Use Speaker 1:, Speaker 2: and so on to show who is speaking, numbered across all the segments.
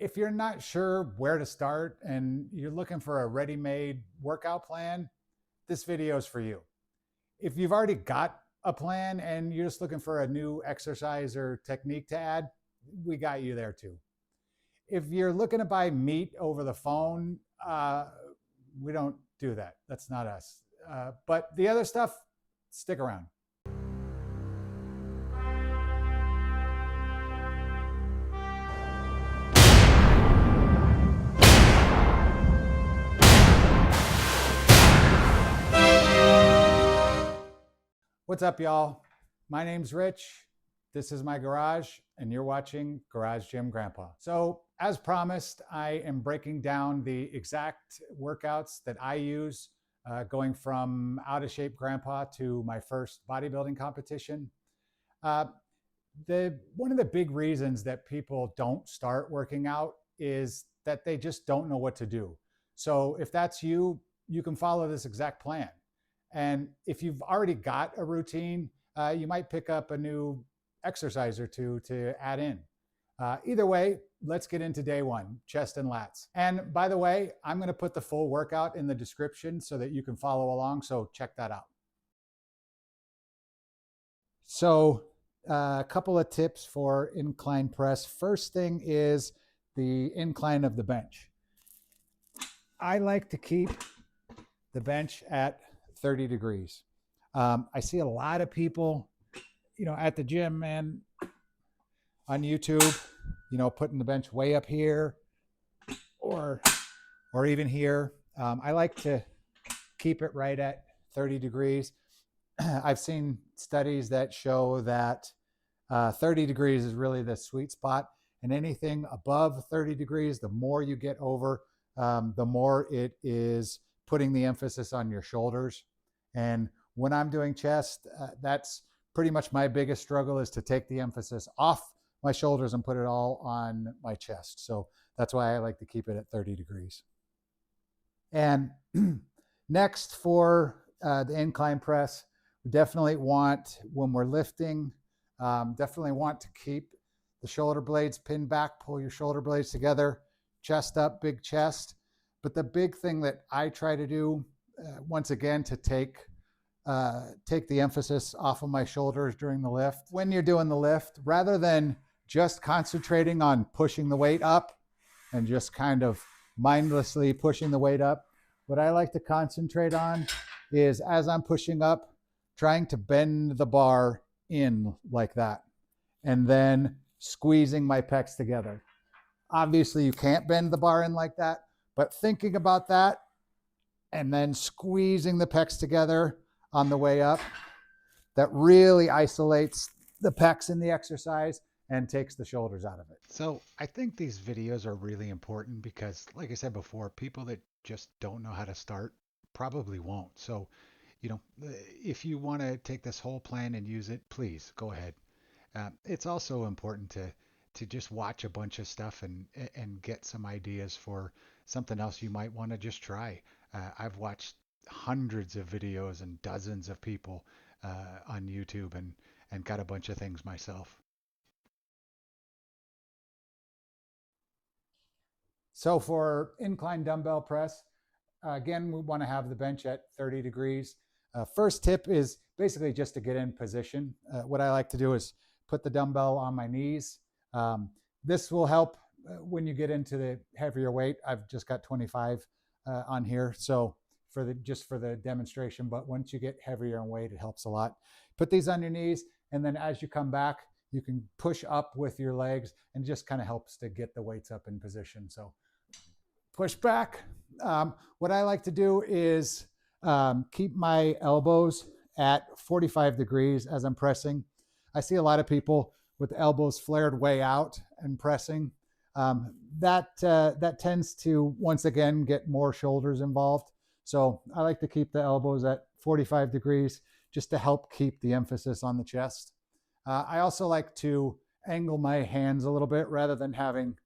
Speaker 1: If you're not sure where to start and you're looking for a ready-made workout plan, this video is for you. If you've already got a plan and you're just looking for a new exercise or technique to add, we got you there too. If you're looking to buy meat over the phone, we don't do that. That's not us. But the other stuff, stick around. What's up, y'all? My name's Rich. This is my garage, and you're watching Garage Gym Grandpa. So, as promised, I am breaking down the exact workouts that I use going from out of shape grandpa to my first bodybuilding competition. One of the big reasons that people don't start working out is that they just don't know what to do. So if that's you, you can follow this exact plan. And if you've already got a routine, you might pick up a new exercise or two to add in. Either way, let's get into day one, chest and lats. And by the way, I'm going to put the full workout in the description so that you can follow along. So check that out. So a couple of tips for incline press. First thing is the incline of the bench. I like to keep the bench at 30 degrees. I see a lot of people, at the gym, man, on YouTube, putting the bench way up here or even here. I like to keep it right at 30 degrees. I've seen studies that show that 30 degrees is really the sweet spot, and anything above 30 degrees, the more you get over, the more it is putting the emphasis on your shoulders. And when I'm doing chest, that's pretty much my biggest struggle, is to take the emphasis off my shoulders and put it all on my chest. So that's why I like to keep it at 30 degrees. And next, for the incline press, we definitely want, when we're lifting, definitely want to keep the shoulder blades pinned back, pull your shoulder blades together, chest up, big chest. But the big thing that I try to do, once again, to take the emphasis off of my shoulders during the lift. When you're doing the lift, rather than just concentrating on pushing the weight up and just kind of mindlessly pushing the weight up, what I like to concentrate on is, as I'm pushing up, trying to bend the bar in like that, and then squeezing my pecs together. Obviously, you can't bend the bar in like that, but thinking about that and then squeezing the pecs together on the way up, that really isolates the pecs in the exercise and takes the shoulders out of it. So I think these videos are really important because, like I said before, people that just don't know how to start probably won't. So, if you want to take this whole plan and use it, please go ahead. It's also important to just watch a bunch of stuff and get some ideas for something else you might want to just try. I've watched hundreds of videos and dozens of people on YouTube and got a bunch of things myself. So for incline dumbbell press, again, we want to have the bench at 30 degrees. First tip is basically just to get in position. What I like to do is put the dumbbell on my knees. This will help when you get into the heavier weight. I've just got 25 on here, so for the demonstration, but once you get heavier in weight, it helps a lot. Put these on your knees, and then as you come back, you can push up with your legs, and it just kind of helps to get the weights up in position. So push back. What I like to do is keep my elbows at 45 degrees as I'm pressing. I see a lot of people with the elbows flared way out and pressing. That tends to, once again, get more shoulders involved. So I like to keep the elbows at 45 degrees just to help keep the emphasis on the chest. I also like to angle my hands a little bit rather than having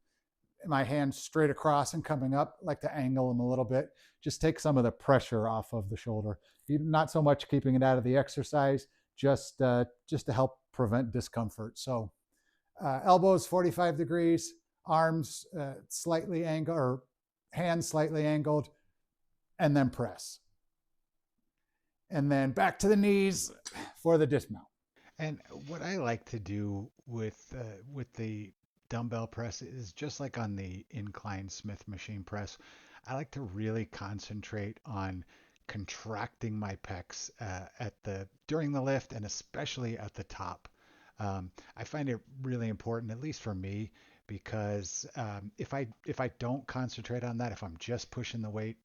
Speaker 1: my hands straight across and coming up. I like to angle them a little bit, just take some of the pressure off of the shoulder. Not so much keeping it out of the exercise, just to help prevent discomfort. So elbows 45 degrees. arms slightly angled or hands slightly angled, and then press. And then back to the knees for the dismount.
Speaker 2: And what I like to do with the dumbbell press is just like on the incline Smith machine press. I like to really concentrate on contracting my pecs at the during the lift and especially at the top. I find it really important, at least for me, because if I don't concentrate on that, if I'm just pushing the weight,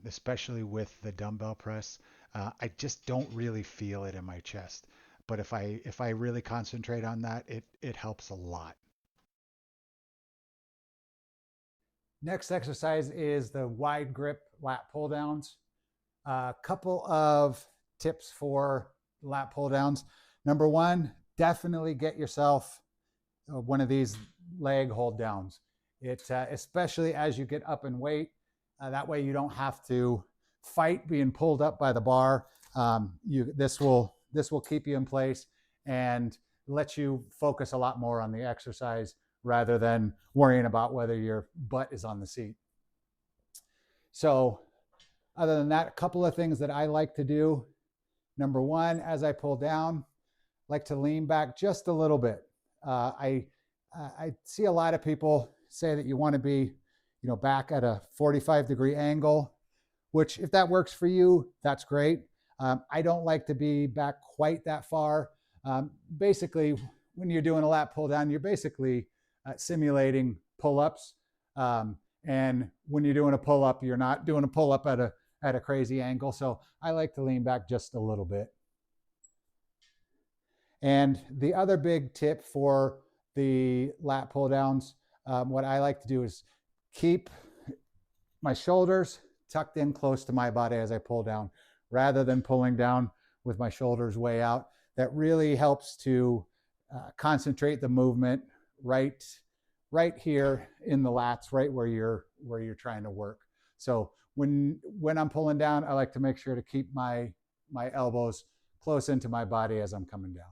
Speaker 2: especially with the dumbbell press, I just don't really feel it in my chest. But if I really concentrate on that, it helps a lot.
Speaker 1: Next exercise is the wide grip lat pull downs. A couple of tips for lat pull downs. Number one, definitely get yourself one of these leg hold downs. Especially as you get up in weight, that way you don't have to fight being pulled up by the bar. This will keep you in place and let you focus a lot more on the exercise rather than worrying about whether your butt is on the seat. So other than that, a couple of things that I like to do. Number one, as I pull down, I like to lean back just a little bit. I see a lot of people say that you want to be, back at a 45-degree angle, which if that works for you, that's great. I don't like to be back quite that far. Basically, when you're doing a lat pull down, you're basically simulating pull-ups. And when you're doing a pull-up, you're not doing a pull-up at a crazy angle. So I like to lean back just a little bit. And the other big tip for the lat pull downs, what I like to do is keep my shoulders tucked in close to my body as I pull down, rather than pulling down with my shoulders way out. That really helps to concentrate the movement right here in the lats, right where you're trying to work. So when I'm pulling down, I like to make sure to keep my elbows close into my body as I'm coming down.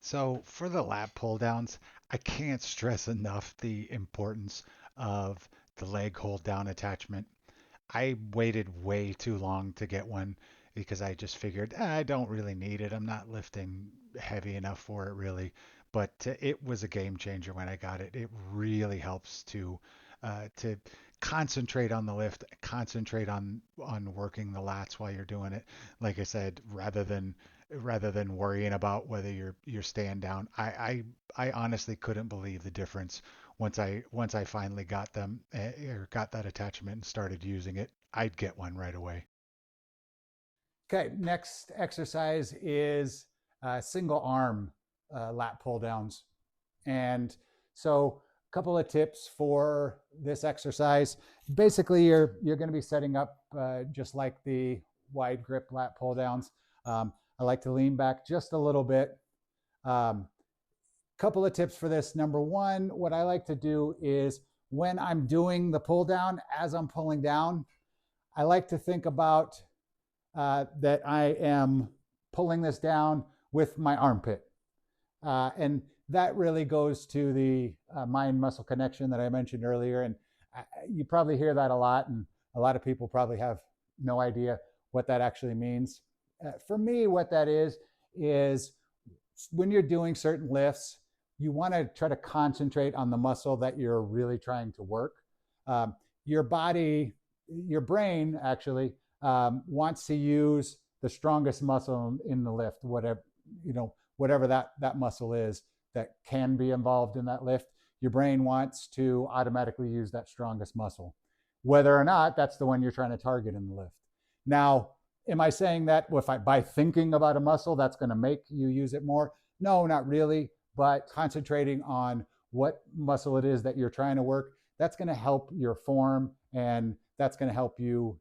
Speaker 2: So for the lat pull downs, I can't stress enough the importance of the leg hold down attachment. I waited way too long to get one because I just figured I don't really need it. I'm not lifting heavy enough for it really. But it was a game changer when I got it. It really helps to concentrate on the lift, concentrate on working the lats while you're doing it. Like I said, rather than worrying about whether you're staying down. I honestly couldn't believe the difference once I finally got them or got that attachment and started using it. I'd get one right away.
Speaker 1: Okay, next exercise is single arm lat pull downs. And so a couple of tips for this exercise. Basically, you're going to be setting up just like the wide grip lat pull downs. I like to lean back just a little bit. Couple of tips for this. Number one, what I like to do is when I'm doing the pull down, as I'm pulling down, I like to think about that I am pulling this down with my armpit. And that really goes to the mind muscle connection that I mentioned earlier. And you probably hear that a lot, and a lot of people probably have no idea what that actually means. For me, what that is when you're doing certain lifts, you want to try to concentrate on the muscle that you're really trying to work. Your body, your brain actually wants to use the strongest muscle in the lift, whatever that muscle is that can be involved in that lift. Your brain wants to automatically use that strongest muscle, whether or not that's the one you're trying to target in the lift. Now, am I saying that by thinking about a muscle, that's going to make you use it more? No, not really. But concentrating on what muscle it is that you're trying to work, that's going to help your form, and that's going to help you,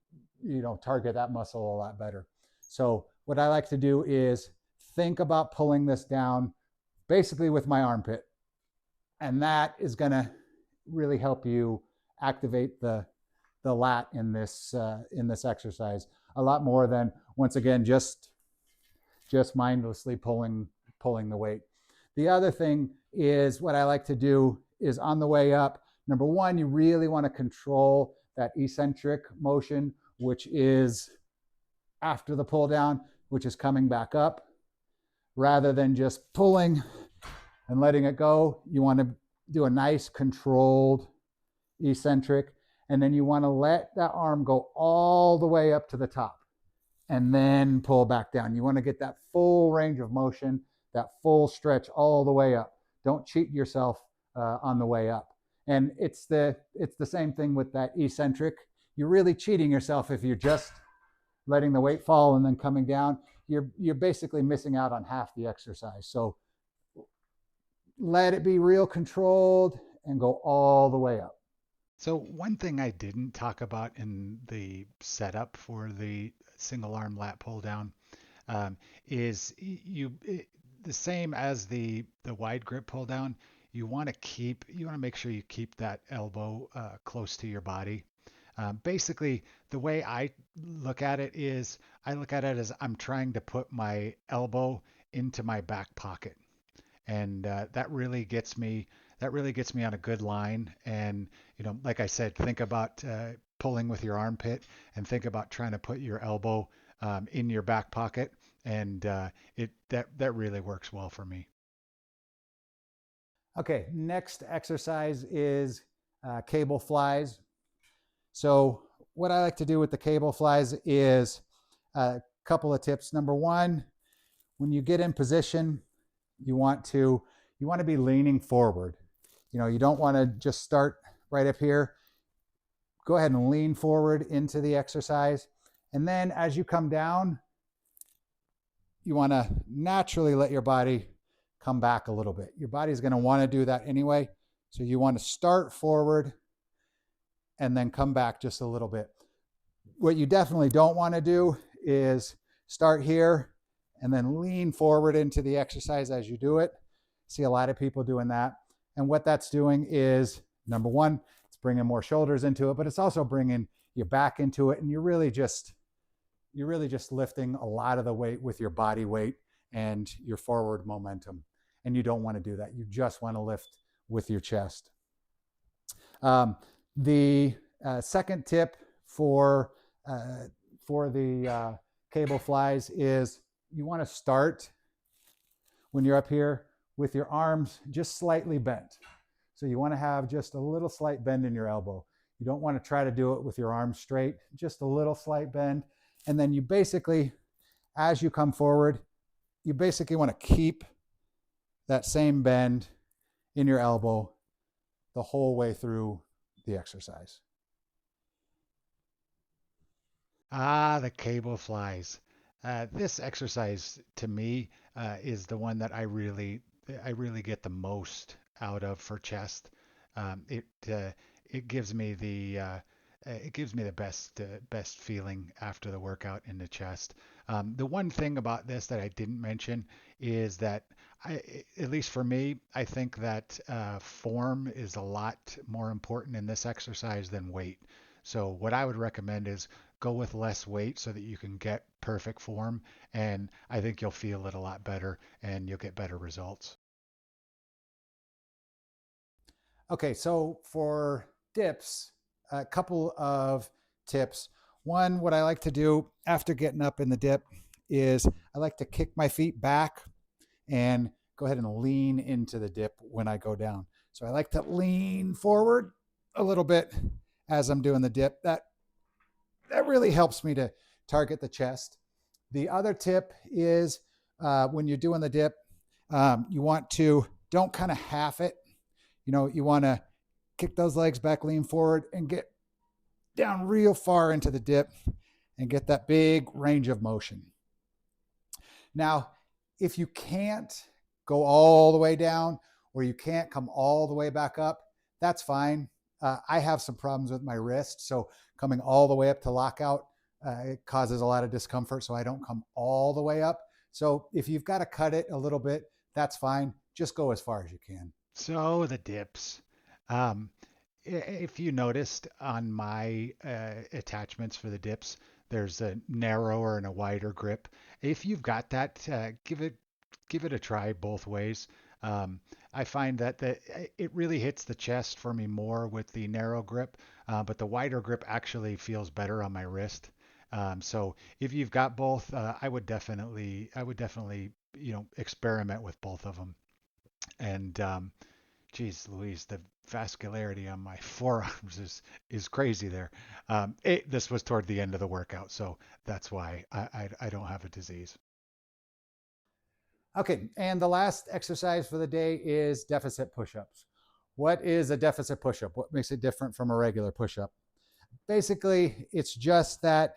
Speaker 1: target that muscle a lot better. So what I like to do is think about pulling this down basically with my armpit. And that is going to really help you activate the lat in this exercise a lot more than, once again, just mindlessly pulling the weight. The other thing is, what I like to do is on the way up, Number one, you really want to control that eccentric motion, which is after the pull down, which is coming back up. Rather than just pulling and letting it go, you want to do a nice controlled eccentric. And then you want to let that arm go all the way up to the top and then pull back down. You want to get that full range of motion, that full stretch all the way up. Don't cheat yourself on the way up. And it's the same thing with that eccentric. You're really cheating yourself if you're just letting the weight fall and then coming down. You're basically missing out on half the exercise. So let it be real controlled and go all the way up.
Speaker 2: So one thing I didn't talk about in the setup for the single arm lat pull down um, is the same as the wide grip pull down. You want to make sure you keep that elbow close to your body. Basically, the way I look at it is I look at it as I'm trying to put my elbow into my back pocket, and that really gets me on a good line. And like I said, think about pulling with your armpit, and think about trying to put your elbow in your back pocket, and it that really works well for me.
Speaker 1: Okay, next exercise is cable flies. So what I like to do with the cable flies is a couple of tips. Number one, when you get in position, you want to be leaning forward. You don't want to just start right up here. Go ahead and lean forward into the exercise. And then as you come down, you want to naturally let your body come back a little bit. Your body's going to want to do that anyway. So you want to start forward and then come back just a little bit. What you definitely don't want to do is start here and then lean forward into the exercise as you do it. See a lot of people doing that. And what that's doing is, number one, it's bringing more shoulders into it, but it's also bringing your back into it. And you're really just lifting a lot of the weight with your body weight and your forward momentum. And you don't want to do that. You just want to lift with your chest. The second tip for the cable flies is you want to start when you're up here with your arms just slightly bent. So you want to have just a little slight bend in your elbow. You don't want to try to do it with your arms straight, just a little slight bend. And then you basically, as you come forward, you basically want to keep that same bend in your elbow the whole way through the exercise.
Speaker 2: The cable flies. This exercise to me is the one that I really get the most out of for chest. It gives me the best feeling after the workout in the chest. The one thing about this that I didn't mention is that at least for me, I think that form is a lot more important in this exercise than weight. So what I would recommend is go with less weight so that you can get perfect form, and I think you'll feel it a lot better and you'll get better results.
Speaker 1: Okay, so for dips, a couple of tips. One, what I like to do after getting up in the dip is I like to kick my feet back and go ahead and lean into the dip when I go down. So I like to lean forward a little bit as I'm doing the dip. That really helps me to target the chest. The other tip is when you're doing the dip, you want to don't kind of half it. You want to kick those legs back, lean forward, and get down real far into the dip and get that big range of motion. Now, if you can't go all the way down or you can't come all the way back up, that's fine. I have some problems with my wrist, so coming all the way up to lockout it causes a lot of discomfort, so I don't come all the way up. So if you've got to cut it a little bit, that's fine. Just go as far as you can.
Speaker 2: So the dips. Um, if you noticed on my attachments for the dips, there's a narrower and a wider grip. If you've got that, give it a try both ways. I find that it really hits the chest for me more with the narrow grip, but the wider grip actually feels better on my wrist. So if you've got both, I would definitely, experiment with both of them. And geez, Louise, the vascularity on my forearms is crazy there. This was toward the end of the workout, so that's why I don't have a disease.
Speaker 1: Okay, and the last exercise for the day is deficit push-ups. What is a deficit push-up? What makes it different from a regular push-up? Basically, it's just that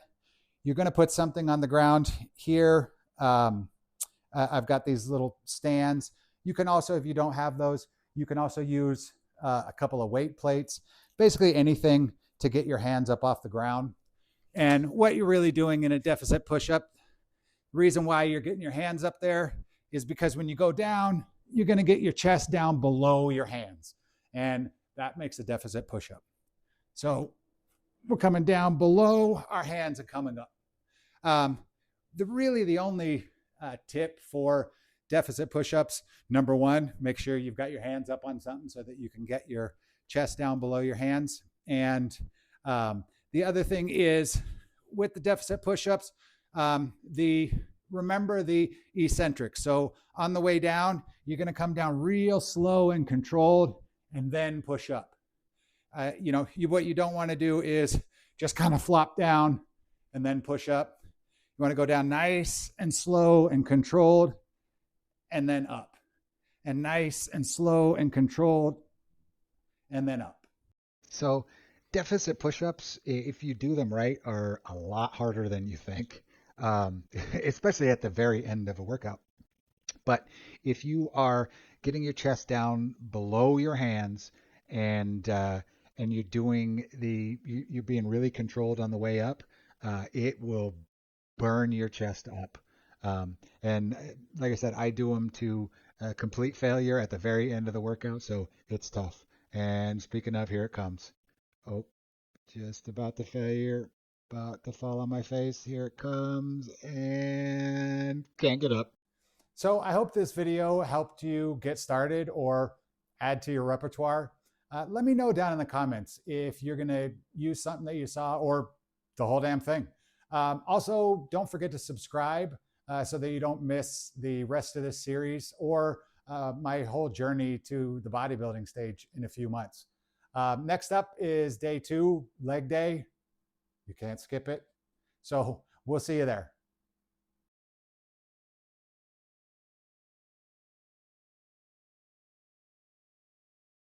Speaker 1: you're going to put something on the ground here. I've got these little stands. You can also, if you don't have those, you can also use a couple of weight plates, basically anything to get your hands up off the ground. And what you're really doing in a deficit push-up, the reason why you're getting your hands up there is because when you go down, you're going to get your chest down below your hands. And that makes a deficit push-up. So we're coming down below, our hands are coming up. The only tip for deficit push-ups, number one, make sure you've got your hands up on something so that you can get your chest down below your hands. And the other thing is with the deficit push-ups, remember the eccentric. So on the way down, you're going to come down real slow and controlled and then push up. What you don't want to do is just kind of flop down and then push up. You want to go down nice and slow and controlled and then up. And nice and slow and controlled and then up.
Speaker 2: So deficit push-ups, if you do them right, are a lot harder than you think, especially at the very end of a workout. But if you are getting your chest down below your hands and you're being really controlled on the way up, it will burn your chest up. And like I said, I do them to complete failure at the very end of the workout, so it's tough. And speaking of, here it comes. Oh, just about the failure, about to fall on my face. Here it comes, and can't get up.
Speaker 1: So I hope this video helped you get started or add to your repertoire. Let me know down in the comments if you're going to use something that you saw or the whole damn thing. Also, don't forget to subscribe so that you don't miss the rest of this series or my whole journey to the bodybuilding stage in a few months. Next up is day 2, leg day. You can't skip it. So we'll see you there.